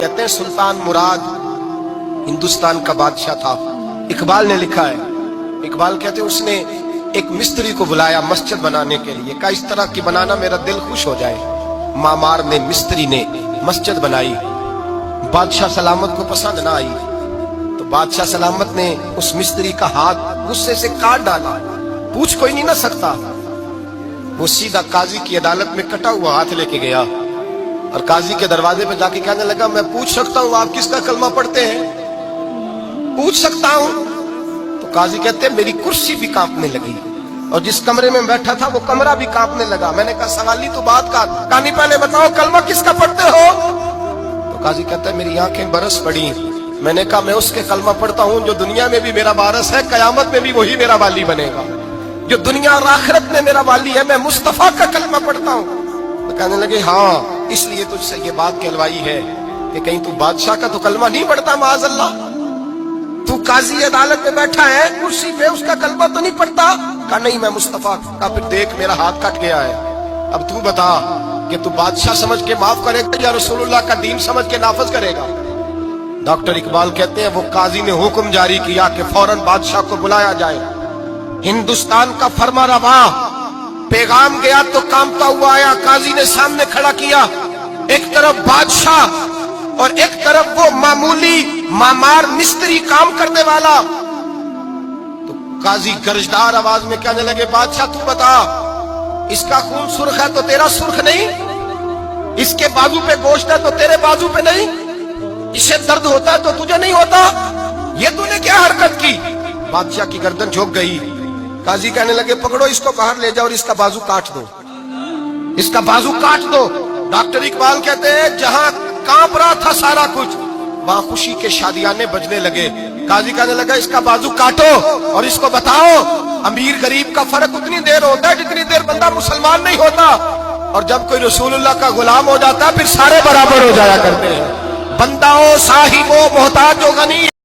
कहते हैं सुल्तान मुराद हिंदुस्तान का बादशाह था। इकबाल ने लिखा है, इकबाल कहते हैं उसने एक मिस्त्री को बुलाया मस्जिद बनाने के लिए, कहा इस तरह की बनाना मेरा दिल खुश हो जाए। मामार ने, मिस्त्री ने मस्जिद बनाई। बादशाह सलामत को पसंद ना आई तो बादशाह सलामत ने उस मिस्त्री का हाथ गुस्से से काट डाला। पूछ कोई नहीं ना सकता। वो सीधा काजी की अदालत में कटा हुआ हाथ लेके गया और काजी के दरवाजे पे जाके कहने लगा, मैं पूछ सकता हूँ आप किसका कलमा पढ़ते हैं? पूछ सकता हूँ? तो काजी कहते हैं मेरी कुर्सी भी कांपने लगी और जिस कमरे में बैठा था वो कमरा भी कांपने लगा। मैंने कहा सवाली तो बात का, कहानी पहले बताओ कलमा किसका पढ़ते हो? तो काजी कहता है मेरी आंखें बरस पड़ी। मैंने कहा मैं उसके कलमा पढ़ता हूँ जो दुनिया में भी मेरा वारिस है, कयामत में भी वही मेरा वाली बनेगा। जो दुनिया और आखिरत में मेरा वाली है, मैं मुस्तफा का कलमा पढ़ता हूँ। तो कहने लगे हाँ, इसलिए तुझसे ये बात कहलवाई है कि कहीं तू बादशाह का तो कलमा नहीं पढ़ता, माअज़ल्लाह। तू काजी अदालत में बैठा है कुर्सी पे, उसका कलमा तो नहीं पढ़ता? कहा नहीं, मैं मुस्तफा का। फिर देख मेरा हाथ कट गया है, अब तू बता कि तू बादशाह समझ के माफ करेगा या रसूलुल्लाह का दीन समझ के नाफिज करेगा? डॉक्टर इकबाल कहते हैं वो काजी ने हुक्म जारी किया कि फौरन बादशाह को बुलाया जाए। हिंदुस्तान का फरमा रवा पैगाम गया तो कांपता हुआ आया। काजी ने सामने खड़ा किया, एक तरफ बादशाह और एक तरफ वो मामूली मामार मिस्त्री काम करने वाला। तो काजी गरजदार आवाज में कहने लगे, बादशाह तू बता, इसका खून सुर्ख है तो तेरा सुर्ख नहीं? इसके बाजू पे गोश्त है तो तेरे बाजू पे नहीं? इसे दर्द होता है तो तुझे नहीं होता? ये तूने क्या हरकत की? बादशाह की गर्दन झुक गई। काजी कहने लगे पकड़ो इसको, बाहर ले जाओ और इसका बाजू काट दो, इसका बाजू काट दो। डॉक्टर इकबाल कहते हैं जहां कांप रहा था सारा कुछ, वहां खुशी के शादियाने बजने लगे। काजी कहने लगा इसका बाजू काटो और इसको बताओ अमीर गरीब का फर्क उतनी देर होता है जितनी देर बंदा मुसलमान नहीं होता, और जब कोई रसूलुल्लाह का गुलाम हो जाता है फिर सारे बराबर हो जाया करते हैं। बंदा हो, साहिब हो, मोहताज हो, गनी